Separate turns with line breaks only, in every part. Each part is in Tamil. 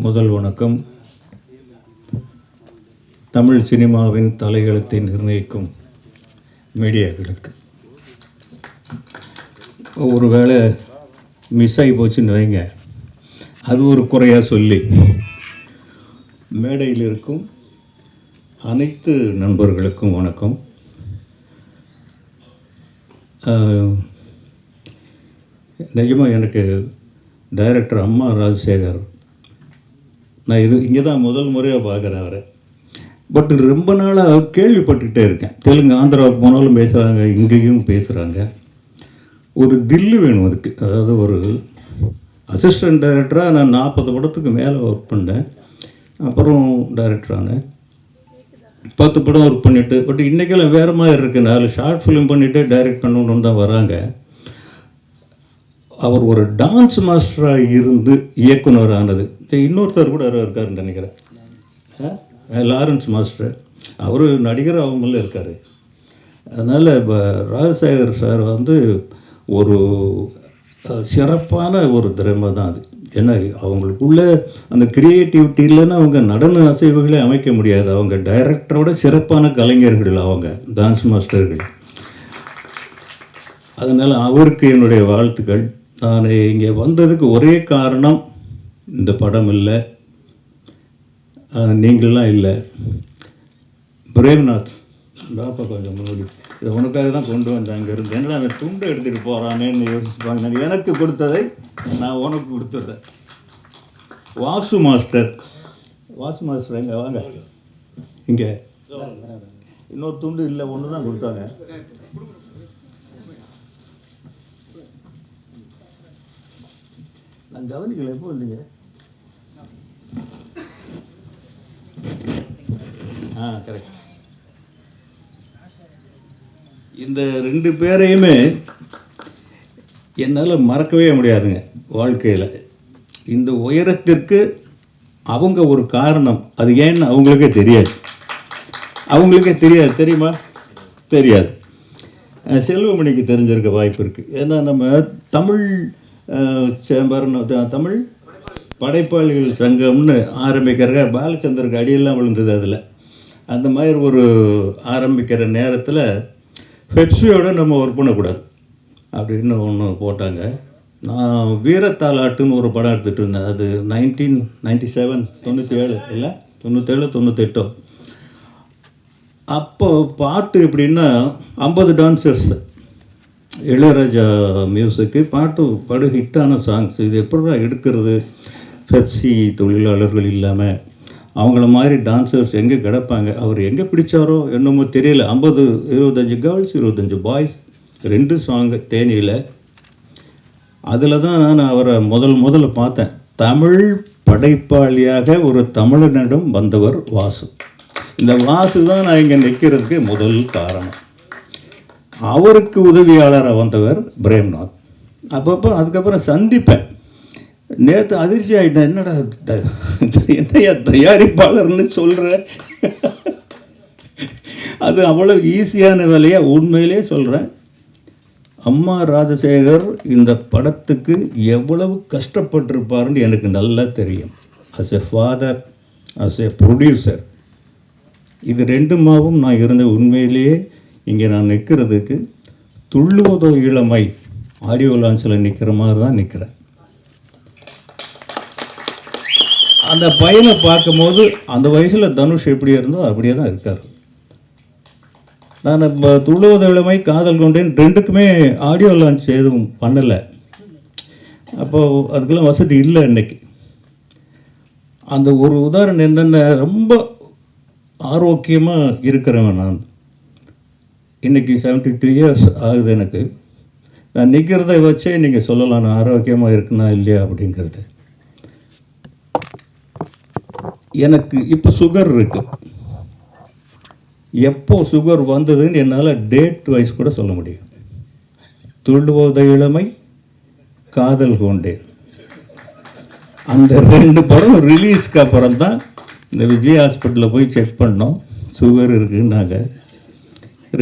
முதல் வணக்கம். தமிழ் சினிமாவின் தலையெழுத்தை நிர்ணயிக்கும் மீடியாக்களுக்கு ஒரு வேளை மிஸ் ஆகி போச்சுன்னு வைங்க, அது ஒரு குறையாக சொல்லி மேடையில் இருக்கும் அனைத்து நண்பர்களுக்கும் வணக்கம். நிஜமாக எனக்கு டைரக்டர் அம்மா ராஜசேகர், நான் இங்கே தான் முதல் முறையாக பார்க்குறேன் அவரை. பட் ரொம்ப நாளாக கேள்விப்பட்டுக்கிட்டே இருக்கேன். தெலுங்கு ஆந்திராவுக்கு போனாலும் பேசுகிறாங்க, இங்கேயும் பேசுகிறாங்க. ஒரு தில்லு வேணும் அதுக்கு. அதாவது ஒரு அசிஸ்டன்ட் டைரக்டராக நான் 40 படத்துக்கு மேலே ஒர்க் பண்ணேன். அப்புறம் டைரக்டரானேன், 10 படம் ஒர்க் பண்ணிவிட்டு. பட் இன்றைக்கெல்லாம் வேறு மாதிரி இருக்குது. 4 ஷார்ட் ஃபிலிம் பண்ணிவிட்டு டைரக்ட் பண்ணணுன்னு தான் வராங்க. அவர் ஒரு டான்ஸ் மாஸ்டராக இருந்து இயக்குனர் ஆனது. இன்னொருத்தர் கூட இருக்காருன்னு நினைக்கிறேன், லாரன்ஸ் மாஸ்டர். அவர் நடிகர் அவங்கள இருக்கார். அதனால் இப்போ ராஜசேகர் சார் ஒரு சிறப்பான ஒரு திறமை தான் அது. ஏன்னா அவங்களுக்குள்ள அந்த கிரியேட்டிவிட்டி இல்லைன்னா அவங்க நடன அசைவுகளே அமைக்க முடியாது. அவங்க டைரக்டரோட சிறப்பான கலைஞர்கள், அவங்க டான்ஸ் மாஸ்டர்கள். அதனால் அவருக்கு என்னுடைய வாழ்த்துக்கள். நான் இங்கே வந்ததுக்கு ஒரே காரணம், இந்த படம் இல்லை, நீங்களாம் இல்லை. பிரேம்நாத் பாப்பா கொஞ்சம் முன்னாடி இதை உனக்காக தான் கொண்டு வந்தேன். அங்கே இருந்து என்னடா அவன் துண்டை எடுத்துகிட்டு போகிறானேன்னு யோசிப்பாங்க. நான் எனக்கு கொடுத்ததை நான் உனக்கு கொடுத்துட்றேன். வாசு மாஸ்டர் எங்கே வாங்க. இங்கே இன்னொரு துண்டு இல்லை, ஒன்று தான் கொடுத்தாங்க. நான் கவனிக்கல, எப்போ வந்தீங்க? கரெக்ட். இந்த 2 பேரையுமே என்னால் மறக்கவே முடியாதுங்க வாழ்க்கையில். இந்த உயரத்திற்கு அவங்க ஒரு காரணம். அது ஏன்னு அவங்களுக்கே தெரியாது. தெரியுமா? தெரியாது. செல்வமணிக்கு தெரிஞ்சிருக்க வாய்ப்பு இருக்குது. ஏன்னா நம்ம தமிழ் தமிழ் படைப்பாளிகள் சங்கம்னு ஆரம்பிக்கிற பாலச்சந்தருக்கு அடியெல்லாம் விழுந்தது அதில். அந்த மாதிரி ஒரு ஆரம்பிக்கிற நேரத்தில் பெப்சியோடு நம்ம ஒர்க் பண்ணக்கூடாது அப்படின்னு ஒன்று போட்டாங்க. நான் வீரத்தாலாட்டுன்னு ஒரு படம் எடுத்துகிட்டு இருந்தேன். அது 1997 97 இல்லை 97 98. அப்போ பாட்டு எப்படின்னா 50 டான்சர்ஸ், இளையராஜா மியூசிக்கு, பாடு ஹிட்டான சாங்ஸ். இது எப்படி எடுக்கிறது? பெப்சி தொழிலாளர்கள் இல்லாமல் அவங்கள மாதிரி டான்சர்ஸ் எங்கே கிடப்பாங்க? அவர் எங்கே பிடிச்சாரோ என்னமோ தெரியல. 25 கேர்ள்ஸ் 25 பாய்ஸ், 2 சாங்கு தேனியில். அதில் தான் நான் அவரை முதல்ல பார்த்தேன். தமிழ் படைப்பாளியாக ஒரு தமிழனிடம் வந்தவர் வாசு. இந்த வாசு தான் நான் இங்கே நிற்கிறதுக்கு முதல் காரணம். அவருக்கு உதவியாளராக வந்தவர் பிரேம்நாத். அப்பப்போ அதுக்கப்புறம் சந்திப்பேன். நேற்று அதிர்ச்சி ஆகிட்டேன். என்னையா தயாரிப்பாளர்னு சொல்கிறேன். அது அவ்வளோ ஈஸியான வேலையாக உண்மையிலே சொல்கிறேன். அம்மா ராஜசேகர் இந்த படத்துக்கு எவ்வளவு கஷ்டப்பட்டிருப்பாருன்னு எனக்கு நல்லா தெரியும். As a father, as a producer, இது 2மாவும் நான் இருந்த உண்மையிலேயே இங்கே நான் நிற்கிறதுக்கு துள்ளுவதோ இளமை ஆடியோ லான்ச்சில் நிற்கிற மாதிரி தான் நிற்கிறேன். அந்த பையனை பார்க்கும்போது அந்த வயசில் தனுஷ் எப்படி இருந்தோ அப்படியே தான் இருக்கார். நான் இப்போ துள்ளுவதோ இளமை, காதல் கொண்டேன் 2க்குமே ஆடியோ லான்ச் எதுவும் பண்ணலை. அப்போது அதுக்கெல்லாம் வசதி இல்லை இன்னைக்கு. அந்த ஒரு உதாரணம் என்னென்ன, ரொம்ப ஆரோக்கியமாக இருக்கிறவன் நான். இன்றைக்கி 72 இயர்ஸ் ஆகுது எனக்கு. நான் நிற்கிறத வச்சே நீங்கள் சொல்லலாம் நான் ஆரோக்கியமாக இருக்குன்னா இல்லையா அப்படிங்கிறது. எனக்கு இப்போ சுகர் இருக்குது. எப்போ சுகர் வந்ததுன்னு என்னால் டேட் வைஸ் கூட சொல்ல முடியும். துள்ளுவத இளமை, காதல் கொண்டேன், அந்த 2 படம் ரிலீஸ்க்கு அப்புறம் தான் இந்த விஜய் ஹாஸ்பிட்டலில் போய் செக் பண்ணோம். சுகர் இருக்குன்னாங்க.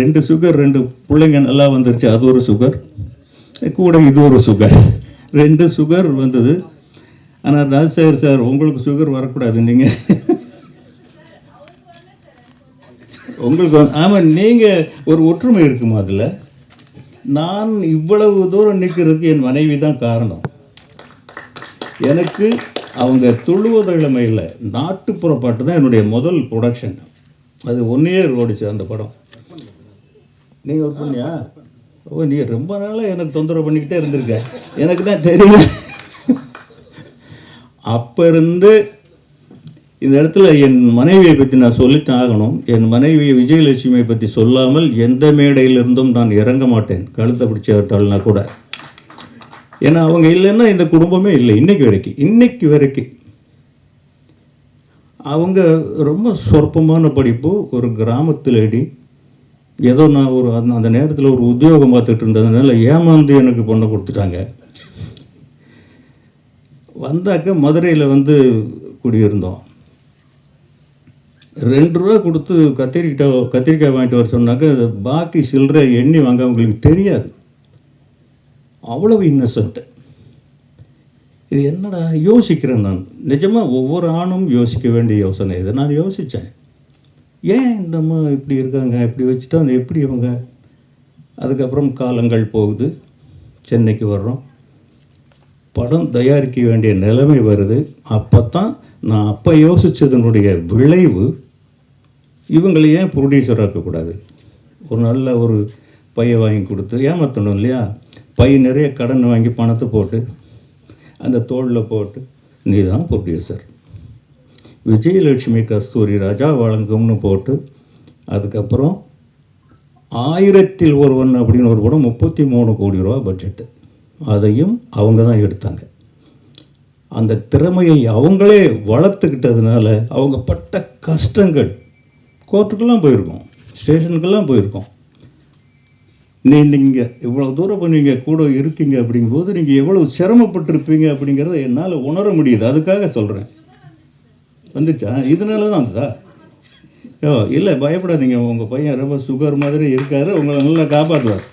2 சுகர், 2 பிள்ளைங்க நல்லா வந்துருச்சு. அது ஒரு சுகர், கூட இது ஒரு சுகர், 2 சுகர் வந்தது. ஆனால் ராஜசேகர் சார் உங்களுக்கு சுகர் வரக்கூடாது, நீங்கள் உங்களுக்கு ஆமாம், நீங்கள் ஒரு ஒற்றுமை இருக்குமா அதில்? நான் இவ்வளவு தூரம் நிற்கிறதுக்கு என் மனைவி தான் காரணம். எனக்கு அவங்க துள்ளுவத இளமையில் நாட்டுப்புற பாட்டு தான் என்னுடைய முதல் ப்ரொடக்ஷன். அது 1 இயர் ஓடிச்சு அந்த படம். நீங்கள் ஒர்க் பண்ணியா? ஓ, நீ ரொம்ப நாளாக எனக்கு தொந்தரவு பண்ணிக்கிட்டே இருந்திருக்க, எனக்கு தான் தெரியும். அப்போ இருந்து இந்த இடத்துல என் மனைவியை பற்றி நான் சொல்லித்தான் ஆகணும். என் மனைவி விஜயலட்சுமியை பற்றி சொல்லாமல் எந்த மேடையிலிருந்தும் நான் இறங்க மாட்டேன், கழுத்தை பிடிச்சவர்த்தாள்னா கூட. ஏன்னா அவங்க இல்லைன்னா இந்த குடும்பமே இல்லை. இன்னைக்கு வரைக்கும் அவங்க ரொம்ப சொற்பமான படிப்பு, ஒரு கிராமத்துலேடி. ஏதோ நான் ஒரு அந்த நேரத்தில் ஒரு உத்தியோகம் பார்த்துட்டு இருந்ததுனால ஏமாந்து எனக்கு பொண்ணை கொடுத்துட்டாங்க. வந்தாக்க மதுரையில் வந்து குடியிருந்தோம். 2 ரூபா கொடுத்து கத்திரிக்காய் வாங்கிட்டு வர சொன்னாக்க பாக்கி சில்லறை எண்ணி வாங்க அவங்களுக்கு தெரியாது. அவ்வளவு இன்னசென்ட்டு. இது என்னடா யோசிக்கிறேன் நான். நிஜமாக ஒவ்வொரு ஆணும் யோசிக்க வேண்டிய யோசனை இதை நான் யோசித்தேன். ஏன் இந்த அம்மா இப்படி இருக்காங்க, இப்படி வச்சுட்டா அந்த எப்படி இவங்க. அதுக்கப்புறம் காலங்கள் போகுது, சென்னைக்கு வர்றோம், படம் தயாரிக்க வேண்டிய நிலைமை வருது. அப்போ தான் நான் அப்போ யோசித்ததனுடைய விளைவு, இவங்களை ஏன் ப்ரொடியூசர் ஆக்கக்கூடாது, ஒரு நல்ல ஒரு பையை வாங்கி கொடுத்து ஏமாற்றணும் இல்லையா. பை நிறைய கடன் வாங்கி பணத்தை போட்டு அந்த தோளில் போட்டு நீ தான் ப்ரொடியூசர், விஜயலட்சுமி கஸ்தூரி ராஜா வழங்கும்னு போட்டு, அதுக்கப்புறம் 1000ல் ஒருவன் அப்படின்னு ஒரு படம் 33 கோடி ரூபா பட்ஜெட்டு, அதையும் அவங்க தான் எடுத்தாங்க. அந்த திறமையை அவங்களே வளர்த்துக்கிட்டதுனால அவங்க பட்ட கஷ்டங்கள், கோர்ட்டுக்கெல்லாம் போயிருக்கோம், ஸ்டேஷனுக்கெல்லாம் போயிருக்கோம். நீங்கள் இவ்வளோ தூரம் நீங்கள் கூட இருக்கீங்க அப்படிங்கும்போது நீங்கள் எவ்வளோ சிரமப்பட்டிருப்பீங்க அப்படிங்கிறத என்னால் உணர முடியுது. அதுக்காக சொல்கிறேன். வந்துச்சா? இதனால தான் வந்ததா? இல்லை, பயப்படாதீங்க, உங்கள் பையன் ரொம்ப சுகர் மாதிரி இருக்கார், உங்களை நல்லா காப்பாற்றுவார்,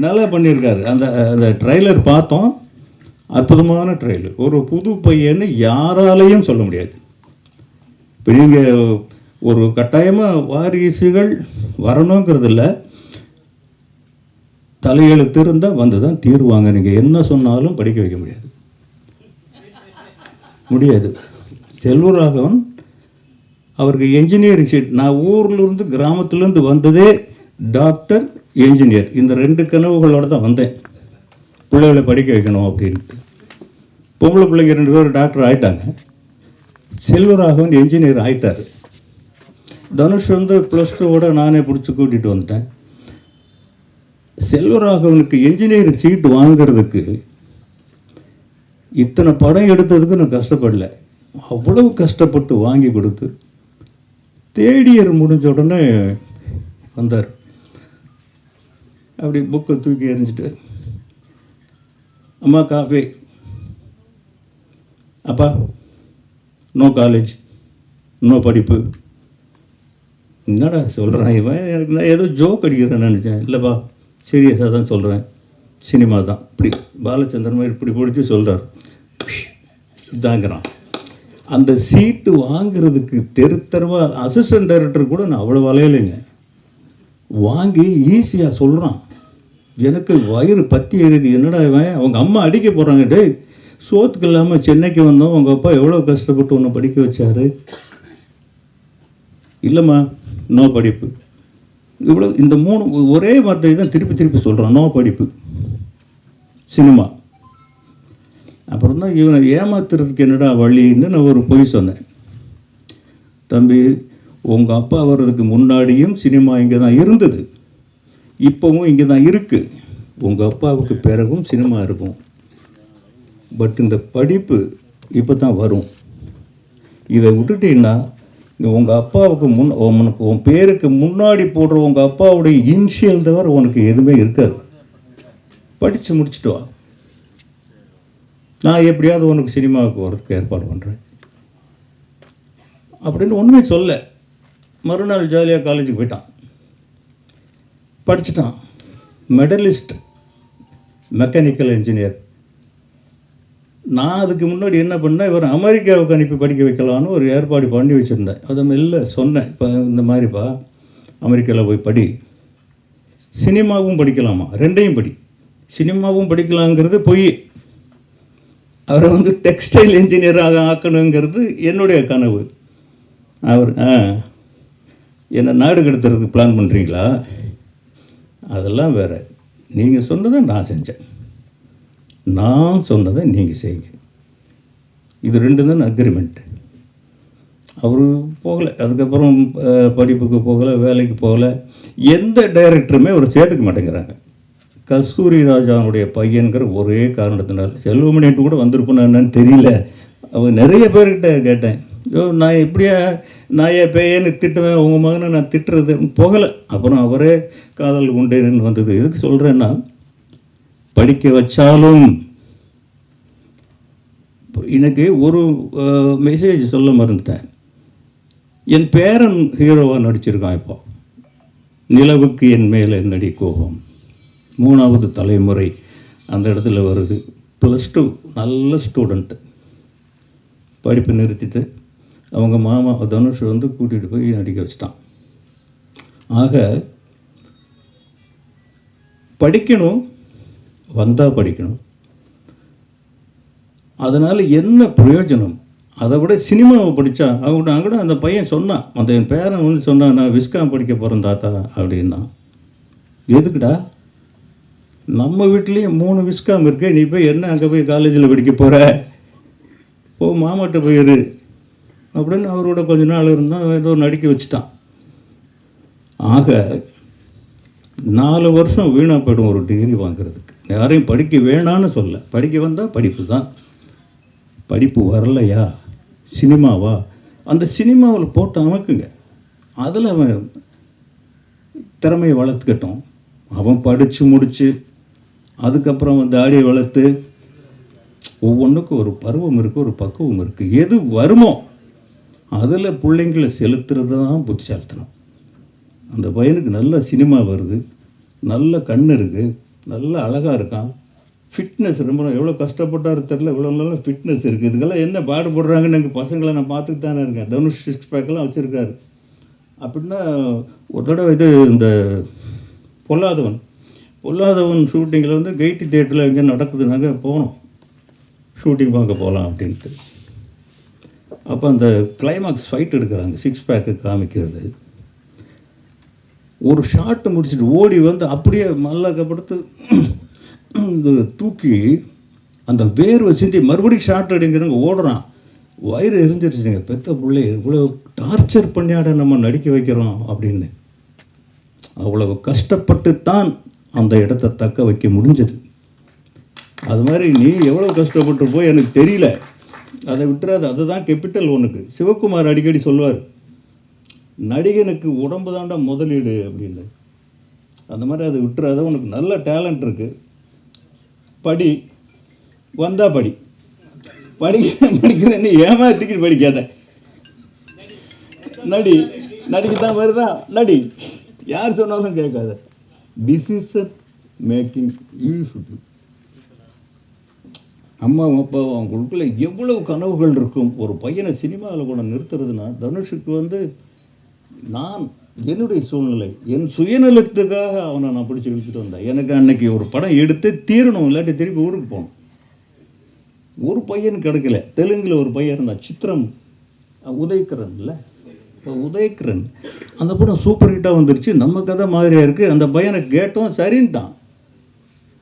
நல்லா பண்ணியிருக்காரு. அந்த ட்ரெய்லர் பார்த்தோம், அற்புதமான ட்ரெய்லர். ஒரு புது பையன்னு யாராலையும் சொல்ல முடியாது. இப்போ நீங்கள் ஒரு கட்டாயமாக வாரிசுகள் வரணுங்கிறது இல்லை, தலையெழுத்து இருந்தால் வந்து தான் தீர்வாங்க. நீங்கள் என்ன சொன்னாலும் படிக்க வைக்க முடியாது. செல்வராகவன் அவருக்கு என்ஜினியரிங் சீட், நான் ஊர்லேருந்து கிராமத்துலேருந்து வந்ததே டாக்டர் என்ஜினியர், இந்த 2 கனவுகளோடு தான் வந்தேன், பிள்ளைகளை படிக்க வைக்கணும் அப்படின்ட்டு. பொம்பளை பிள்ளைங்க 2 பேரும் டாக்டர் ஆகிட்டாங்க, செல்வராகவன் என்ஜினியர் ஆகிட்டார். தனுஷ் வந்து +2 நானே பிடிச்சி கூட்டிகிட்டு வந்துட்டேன். செல்வராகவனுக்கு என்ஜினியரிங் சீட்டு வாங்கிறதுக்கு இத்தனை படம் எடுத்ததுக்கு நான் கஷ்டப்படல, அவ்வளவு கஷ்டப்பட்டு வாங்கி கொடுத்து தேர்ட் இயர் முடிஞ்ச உடனே வந்தார். அப்படி புக்கை தூக்கி எறிஞ்சிட்டு, அம்மா காஃபி, அப்பா நோ காலேஜ், நோ படிப்பு. என்னடா சொல்கிறேன் இவன், எனக்கு நான் ஏதோ ஜோக் அடிக்கிறேன்னு நினச்சேன். இல்லைப்பா, சீரியஸாக தான் சொல்கிறேன், சினிமா தான். இப்படி பாலச்சந்திரன் மாதிரி இப்படி பிடிச்சி சொல்கிறார், இதாங்கிறான். அந்த சீட்டு வாங்கிறதுக்கு தெருத்தரவாக அசிஸ்டன்ட் டைரக்டர் கூட நான் அவ்வளோ வளையலைங்க, வாங்கி ஈஸியாக சொல்கிறான். எனக்கு வயிறு பற்றி எறிது. என்னடா இவன், அவங்க அம்மா அடிக்க போகிறாங்க, டே சோத்துக்கு இல்லாமல் சென்னைக்கு வந்தோம், உங்கள் அப்பா எவ்வளோ கஷ்டப்பட்டு உன்னை படிக்க வச்சாரு. இல்லைம்மா, நோ படிப்பு. இவ்வளோ இந்த 3 ஒரே வார்த்தை தான் திருப்பி சொல்கிறான், நோ படிப்பு, சினிமா. அப்புறம் தான் இவனை ஏமாத்துறதுக்கு என்னடா வழின்னு நான் ஒரு பொய் சொன்னேன். தம்பி, உங்கள் அப்பா வர்றதுக்கு முன்னாடியும் சினிமா இங்கே தான் இருந்தது, இப்போவும் இங்கே தான் இருக்குது, உங்கள் அப்பாவுக்கு பிறகும் சினிமா இருக்கும். பட் இந்த படிப்பு இப்போ தான் வரும். இதை விட்டுட்டீங்கன்னா உங்கள் அப்பாவுக்கு உனக்கு உன் பேருக்கு முன்னாடி போடுற உங்கள் அப்பாவுடைய இனிஷியல் தவிர உனக்கு எதுவுமே இருக்காது. படித்து முடிச்சுட்டு வா, நான் எப்படியாவது உனக்கு சினிமாவுக்கு போகிறதுக்கு ஏற்பாடு பண்ணுறேன் அப்படின்னு ஒன்றுமே சொல்ல. மறுநாள் ஜாலியாக காலேஜுக்கு போயிட்டான், படிச்சுட்டான், மெடலிஸ்ட், மெக்கானிக்கல் இன்ஜினியர். நான் அதுக்கு முன்னாடி என்ன பண்ணேன், இவர் அமெரிக்காவுக்கு அனுப்பி படிக்க வைக்கலான்னு ஒரு ஏற்பாடு பண்ணி வச்சுருந்தேன். அதை மெல்ல சொன்னேன், இப்போ இந்த மாதிரிப்பா அமெரிக்காவில் போய் படி, சினிமாவும் படிக்கலாமா, ரெண்டையும் படி. சினிமாவும் படிக்கலாங்கிறது பொய். அவரை வந்து டெக்ஸ்டைல் இன்ஜினியராக ஆக்கணுங்கிறது என்னுடைய கனவு. அவர் என்னை நாடு கடத்துறதுக்கு பிளான் பண்ணுறீங்களா, அதெல்லாம் வேறு. நீங்கள் சொன்னதை நான் செஞ்சேன், நான் சொன்னதை நீங்கள் செய்யுங்க. இது ரெண்டு தான் அக்ரிமெண்ட். அவர் போகலை, அதுக்கப்புறம் படிப்புக்கு போகலை, வேலைக்கு போகலை. எந்த டைரக்டருமே அவர் சேர்த்துக்க மாட்டேங்கிறாங்க. கஸ்தூரி ராஜாவுடைய பையன்கிற ஒரே காரணத்தினால. செல்வமணிட்டு கூட வந்திருப்பேன்னு என்னன்னு தெரியல. அவர் நிறைய பேர்கிட்ட கேட்டேன், நான் எப்படியா நான் என் பையனை திட்டுவேன், உங்கள் மகனை நான் திட்டுறது போகலை. அப்புறம் அவரே காதல் கொண்டேன்னு வந்தது. எதுக்கு சொல்கிறேன்னா, படிக்க வச்சாலும் எனக்கு ஒரு மெசேஜ் சொல்ல மறந்துட்டேன். என் பேரன் ஹீரோவாக நடிச்சிருக்கான். இப்போ நிலவுக்கு என் மேலே நடி கோபம் 3வது தலைமுறை அந்த இடத்துல வருது. +2 நல்ல ஸ்டூடெண்ட்டு. படிப்பை நிறுத்திட்டு அவங்க மாமா தனுஷ் வந்து கூட்டிகிட்டு போய் நடிக்க வச்சிட்டான். ஆக படிக்கணும், வந்தால் படிக்கணும். அதனால் என்ன பிரயோஜனம்? அதை விட சினிமாவை படித்தா அவங்க கூட அந்த பையன் சொன்னான், அந்த என் பேரன் வந்து சொன்னான், நான் விஸ்காம் படிக்க போகிறேன் தாத்தா அப்படின்னா. எதுக்குடா, நம்ம வீட்லேயும் 3 விஸ்காம் இருக்கு, நீ போய் என்ன அங்கே போய் காலேஜில் படிக்க போகிற, போ மாமாட்ட போயிரு அப்படின்னு அவரோட கொஞ்ச நாள் இருந்தால் ஏதோ நடிக்க வச்சுட்டான். ஆக 4 வருஷம் வீணாக போய்டும் ஒரு டிகிரி வாங்குறதுக்கு. யாரையும் படிக்க வேணான்னு சொல்ல, படிக்க வந்தால் படிப்பு தான். படிப்பு வரலையா, சினிமாவா, அந்த சினிமாவில் போட்டு அமைக்குங்க, அதில் அவன் திறமையை வளர்த்துக்கட்டும். அவன் படித்து முடித்து அதுக்கப்புறம் வந்து தாடியை வளர்த்து, ஒவ்வொன்றுக்கும் ஒரு பருவம் இருக்குது, ஒரு பக்குவம் இருக்குது. எது வருமோ அதில் பிள்ளைங்களை செலுத்துறது தான் புத்திசாலித்தனம். அந்த பையனுக்கு நல்ல சினிமா வருது, நல்ல கண் இருக்குது, நல்ல அழகாக இருக்கான், ஃபிட்னஸ் ரொம்ப எவ்வளோ கஷ்டப்பட்டாரு தெரில, இவ்வளோ நல்ல ஃபிட்னஸ் இருக்குது. இதுக்கெல்லாம் என்ன பாடுபடுறாங்கன்னு எங்கள் பசங்களை நான் பார்த்துட்டு தானே இருக்கேன். தனுஷ் 6 பேக்கெல்லாம் வச்சுருக்காரு. அப்படின்னா ஒரு தடவை இது இந்த பொல்லாதவன் ஷூட்டிங்கில் வந்து கெய்டி தியேட்டரில் எங்கே நடக்குதுனாங்க போனோம், ஷூட்டிங் பார்க்க போகலாம் அப்படின்ட்டு. அப்போ அந்த கிளைமாக்ஸ் ஃபைட் எடுக்கிறாங்க, 6 பேக்கு காமிக்கிறது. ஒரு ஷாட்டை முடிச்சுட்டு ஓடி வந்து அப்படியே மல்லாக்கப்படுத்து இந்த தூக்கி அந்த வேர்வை சிந்தி மறுபடியும் ஷாட் எடுங்கிறவங்க ஓடுறான். வயிறு எரிஞ்சிருச்சுங்க, பெத்த பிள்ளை இவ்வளோ டார்ச்சர் பண்ணியாட நம்ம நடிக்க வைக்கிறோம் அப்படின்னு. அவ்வளவு கஷ்டப்பட்டு தான் அந்த இடத்த தக்க வைக்க முடிஞ்சது. அது மாதிரி நீ எவ்வளோ கஷ்டப்பட்டு போய் எனக்கு தெரியல, அதை விட்டுறாது. அதுதான் கேபிட்டல் ஒன்றுக்கு. சிவகுமார் அடிக்கடி சொல்லுவார், நடிகனுக்கு உடம்பு தாண்டா முதலீடு அப்படின்னு. அந்த மாதிரி அதை விட்டுறாத. உனக்கு நல்ல டேலண்ட் இருக்குது, படி, வந்தா படி, படிக்கிறேன்னு ஏமாத்திக்கிட்டு படிக்காத. நடிக்கத்தான் வருதா நடி, யார் சொன்னாலும் கேட்காத. Decision making you should be. அம்மாவும் அப்பாவும் அவங்களுக்குள்ள எவ்வளவு கனவுகள் இருக்கும். ஒரு பையனை சினிமாவில் கூட நிறுத்துறதுன்னா, தனுஷுக்கு வந்து நான் என்னுடைய சூழ்நிலை, என் சுயநலத்துக்காக அவனை நான் பிடிச்சி இழுத்துட்டு வந்தேன். எனக்கு அன்னைக்கு ஒரு படம் எடுத்து தீரணும், இல்லாட்டி திருப்பி ஊருக்கு போகணும். ஒரு பையன் கிடைக்கல. தெலுங்கில் ஒரு பையன் இருந்தான், சித்திரம் உதயகிரன் இல்லை, உதயகிரன். அந்த படம் சூப்பர் ஹிட்டாக வந்துருச்சு, நம்ம கதை மாதிரியாக இருக்குது. அந்த பையனை கேட்டோம், சரின்ட்டான்.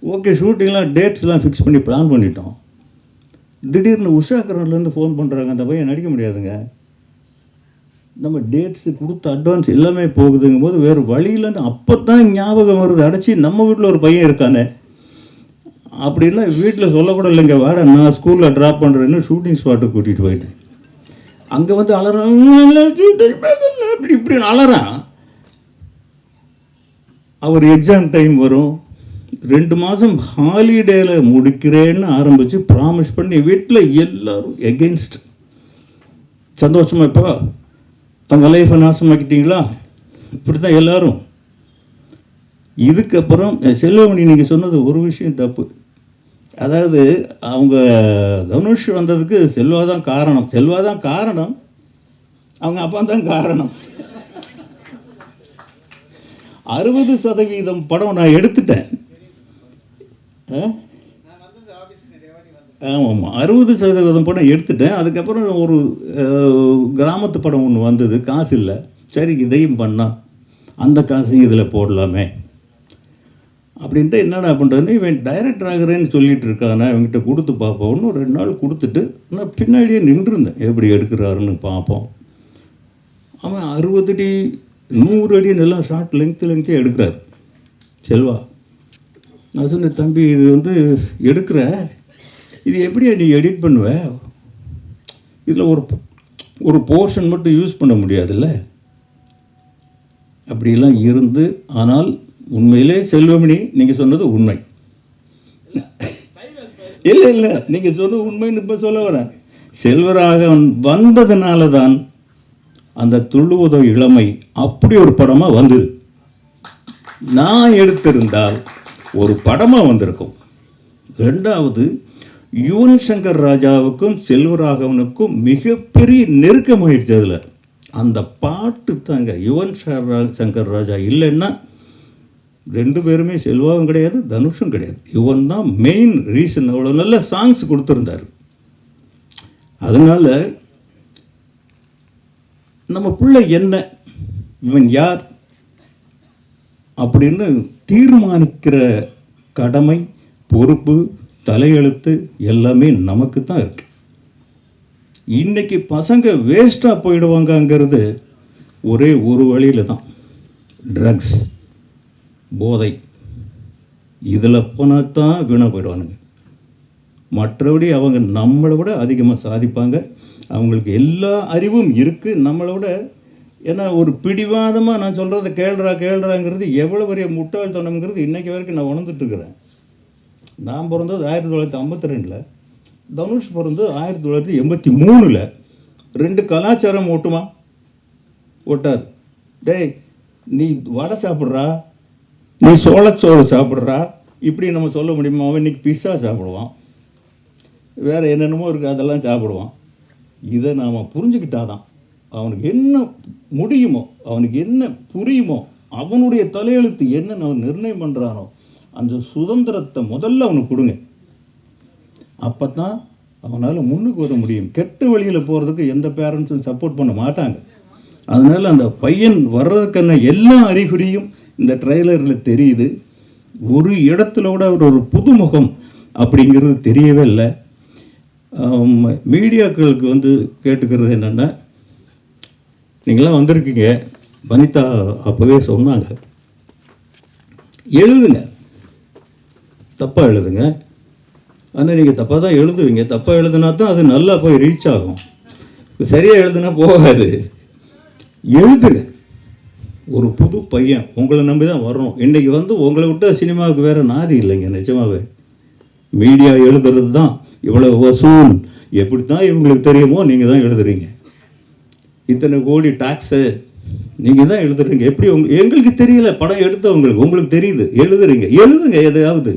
ஓகே, ஷூட்டிங்லாம் டேட்ஸ்லாம் ஃபிக்ஸ் பண்ணி பிளான் பண்ணிட்டோம். திடீர்னு உஷாகரன்லேருந்து ஃபோன் பண்ணுறாங்க, அந்த பையன் நடிக்க முடியாதுங்க, நம்ம டேட்ஸு கொடுத்த அட்வான்ஸ் எல்லாமே போகுதுங்கும் போது வேறு வழியில்னு அப்போ தான் ஞாபகம் வருது, அடைச்சி நம்ம வீட்டில் ஒரு பையன் இருக்கானே அப்படின்னா. வீட்டில் சொல்லக்கூட இல்லைங்க, வாட நான் ஸ்கூலில் ட்ராப் பண்ணுறேன்னு ஷூட்டிங் ஸ்பாட்டுக்கு கூட்டிகிட்டு போயிட்டேன். அங்கே வந்து அலறான், இப்படி இப்படின்னு அலறான். அவர் எக்ஸாம் டைம் வரும், 2 மாதம் ஹாலிடேயில் முடிக்கிறேன்னு ஆரம்பித்து ப்ராமிஸ் பண்ணி வீட்டில் எல்லோரும் எகெயின்ஸ்ட். சந்தோஷமா இப்போ அவங்க லைஃப்பை நாசமாக்கிட்டீங்களா, இப்படி தான் எல்லோரும். இதுக்கப்புறம் செல்வமணி நீங்கள் சொன்னது ஒரு விஷயம் தப்பு. அதாவது அவங்க தனுஷ் வந்ததுக்கு செல்வா தான் காரணம். செல்வா தான் காரணம், அவங்க அப்பா தான் காரணம். 60% படம் நான் எடுத்துட்டேன். ஆமாம், 60% படம் எடுத்துட்டேன். அதுக்கப்புறம் ஒரு கிராமத்து படம் ஒன்று வந்தது, காசு இல்லை. சரி, இதையும் பண்ணால் அந்த காசையும் இதில் போடலாமே அப்படின்ட்டு என்னடா பண்ணுறதுன்னு, இவன் டைரக்டர் ஆகிறேன்னு சொல்லிட்டு இருக்கானே, இவங்ககிட்ட கொடுத்து பார்ப்போம்னு 2 நாள் கொடுத்துட்டு நான் பின்னாடியே நின்றுருந்தேன், எப்படி எடுக்கிறாருன்னு பார்ப்போம். அவன் 60 அடி 100 அடி நல்லா ஷார்ட் லெங்க்த்தே எடுக்கிறார் செல்வா. நான் சொன்னேன், தம்பி இது வந்து எடுக்கிற, இது எப்படியா நீ எடிட் பண்ணுவ, இதில் ஒரு போர்ஷன் மட்டும் யூஸ் பண்ண முடியாதுல்ல அப்படிலாம் இருந்து. ஆனால் உண்மையிலே செல்வமணி நீங்கள் சொன்னது உண்மை. இல்லை நீங்கள் சொன்னது உண்மைன்னு இப்போ சொல்ல வரேன். செல்வராகவன் வந்ததுனால தான் அந்த துள்ளுவதோ இளமை அப்படி ஒரு படமாக வந்தது. நான் எடுத்திருந்தால் ஒரு படமாக வந்திருக்கும். 2வது, யுவன் சங்கர் ராஜாவுக்கும் செல்வராகவனுக்கும் மிகப்பெரிய நெருக்கமாயிடுச்சு. அதில் அந்த பாட்டு தாங்க. யுவன் சங்கர் ராஜா இல்லைன்னா 2 பேருமே, செல்வாவும் கிடையாது தனுஷும் கிடையாது. யுவன் தான் மெயின் ரீசன். அவ்வளோ நல்ல சாங்ஸ் கொடுத்துருந்தார். அதனால் நம்ம பிள்ளை என்ன, இவன் யார் அப்படின்னு தீர்மானிக்கிற கடமை, பொறுப்பு, தலையெழுத்து எல்லாமே நமக்கு தான் இருக்கு. இன்னைக்கு பசங்க வேஸ்ட்டாக போயிடுவாங்கங்கிறது ஒரே ஒரு வழியில் தான், ட்ரக்ஸ், போதை. இதில் போனால் தான் வீணாக போயிடுவானுங்க. மற்றபடி அவங்க நம்மளை விட அதிகமாக சாதிப்பாங்க. அவங்களுக்கு எல்லா அறிவும் இருக்குது நம்மளை விட. ஏன்னா ஒரு பிடிவாதமாக நான் சொல்கிறத கேள்றாங்கிறது எவ்வளோ பெரிய முட்டாள்தனம்ங்கிறது இன்றைக்கி வரைக்கும் நான் உணர்ந்துட்டுருக்கிறேன். நான் பிறந்தது 1952, தனுஷ் பிறந்தது 1983. 2 கலாச்சாரம் ஓட்டுமா? ஓட்டாது. டேய், நீ வடை சாப்பிட்றா, நீ சோளச்சோறு சாப்பிட்றா, இப்படி நம்ம சொல்ல முடியுமா? அவன் இன்னைக்கு பிஸ்ஸா சாப்பிடுவான், வேறு என்னென்னமோ இருக்குது, அதெல்லாம் சாப்பிடுவான். இதை நாம் புரிஞ்சுக்கிட்டாதான் அவனுக்கு என்ன முடியுமோ, அவனுக்கு என்ன புரியுமோ, அவனுடைய தலையெழுத்து என்னன்னு அவன் நிர்ணயம் பண்ணுறானோ அந்த சுதந்திரத்தை முதல்ல அவனுக்கு கொடுங்க. அப்போ தான் அவனால் முன்னுக்கு வர முடியும். கெட்ட வழியில் போகிறதுக்கு எந்த பேரண்ட்ஸும் சப்போர்ட் பண்ண மாட்டாங்க. அதனால் அந்த பையன் வர்றதுக்கான எல்லா அறிகுறியும் இந்த ட்ரெய்லரில் தெரியுது. ஒரு இடத்துல கூட அவர் ஒரு புதுமுகம் அப்படிங்கிறது தெரியவே இல்லை. மீடியாக்களுக்கு வந்து கேட்டுக்கிறது என்னென்னா, நீங்களாம் வந்திருக்கீங்க, வனிதா அப்போவே சொன்னாங்க, எழுதுங்க, தப்பாக எழுதுங்க. ஆனால் நீங்கள் தப்பாக தான் எழுதுவீங்க. தப்பாக எழுதுனா தான் அது நல்லா போய் ரீச் ஆகும். சரியாக எழுதுனா போகாது. எழுதுங்க. ஒரு புது பையன் உங்களை நம்பி தான் வரணும். இன்றைக்கி வந்து உங்களை விட்ட சினிமாவுக்கு வேறு நாதி இல்லைங்க. நிஜமாவே மீடியா எழுதுறது தான் இவ்வளோ வசூல், எப்படி தான் இவங்களுக்கு தெரியுமோ நீங்கள் தான் எழுதுறீங்க. இத்தனை கோடி டாக்ஸு நீங்கள் தான் எழுதுறீங்க. எப்படி எங்களுக்கு தெரியல, படம் எடுத்தவங்களுக்கு உங்களுக்கு தெரியுது, எழுதுறீங்க. எழுதுங்க. எதையாவது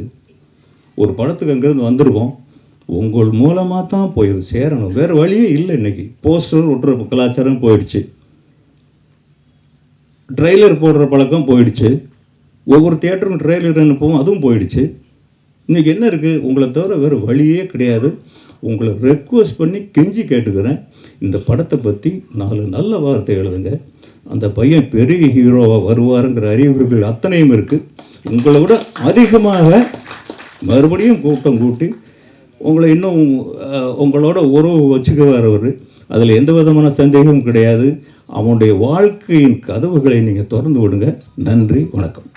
ஒரு படத்துக்கு அங்கேருந்து வந்திருக்கோம், உங்கள் மூலமாக தான் போய் அது சேரணும், வேறு வழியே இல்லை. இன்றைக்கி போஸ்டர் ஒட்டுற கலாச்சாரம் போயிடுச்சு, ட்ரெய்லர் போடுற பழக்கம் போயிடுச்சு, ஒவ்வொரு தியேட்டருக்கும் ட்ரெய்லர் அனுப்புவோம், அதுவும் போயிடுச்சு. இன்றைக்கி என்ன இருக்குது? உங்களை தவிர வேறு வழியே கிடையாது. உங்களை ரெக்வஸ்ட் பண்ணி கெஞ்சி கேட்டுக்கிறேன், இந்த படத்தை பற்றி 4 நல்ல வார்த்தை எழுதுங்க. அந்த பையன் பெரிய ஹீரோவாக வருவாருங்கிற அறிகுறிகள் அத்தனையும் இருக்குது. உங்களை விட அதிகமாக மறுபடியும் கூட்டம் கூட்டி உங்களை இன்னும் உங்களோட உறவு வச்சுக்குவார் அவர். அதில் எந்த விதமான சந்தேகமும் கிடையாது. அவனுடைய வாழ்க்கையின் கதவுகளை நீங்கள் திறந்து விடுங்க. நன்றி, வணக்கம்.